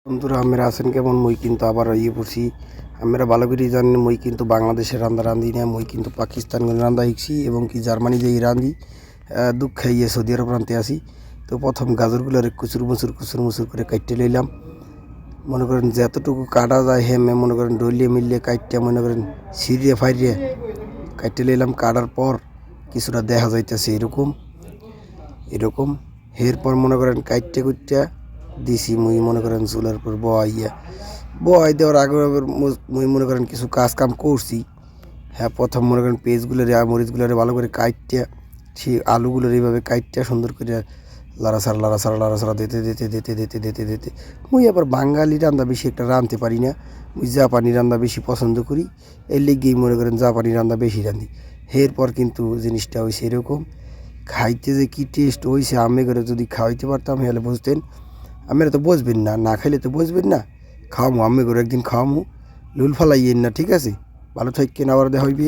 বন্ধুরা আমরা আছেন কেমন? মুই কিন্তু আবার পড়ছি। আমরা ভালো করেই জানি মুই কিন্তু বাংলাদেশের রান্না রাঁধি না, মুই কিন্তু পাকিস্তান রান্না শিখছি এবং কি জার্মানি যেই রাঁধি দুঃখ খাইয়ে সৌদি আরব রাঁধতে আসি। তো প্রথম গাজরগুলোরে কুচুর মুচুর করে কাটতে লইলাম। মনে করেন যতটুকু কাটা যায় হেমে মনে করেন ডলিয়ে মিলিয়ে কাটতে মনে করেন ছিঁড়িয়ে ফাইরিয়ে কাটতে লইলাম। কাটার পর কিছুটা দেখা যাইতেছে এরকম এরপর মনে করেন কাটতে কুটতে দিছি। মুই মনে করেন চুলার উপর বয় দেওয়ার আগে মুই মনে করেন কিছু কাজ কাম করছি। হ্যাঁ, প্রথম মনে করেন পেঁয়াজগুলোরে মরিচগুলোরে ভালো করে কাটতে সেই আলুগুলোর এইভাবে কাটতে সুন্দর করে লাড়াছাড়া দিতে মুই আবার বাঙালি রান্না বেশি একটা রাঁধতে পারি না। মুই জাপানি রান্না বেশি পছন্দ করি, এর লেগেই মনে করেন জাপানি রান্না বেশি রাঁধি। এরপর কিন্তু জিনিসটা হয়েছে এরকম, খাইতে যে কী টেস্ট হয়েছে আমি করে যদি খাওয়াইতে পারতাম হলে বুঝতেন। আপনারা তো বুঝবেন না, না খাইলে তো বুঝবেন না। খাওয়ামো আমি করে একদিন খাওয়ামো, লুল ফালাইয়েন না, ঠিক আছে? ভালো থাকেন, আবার দেখা হইবে।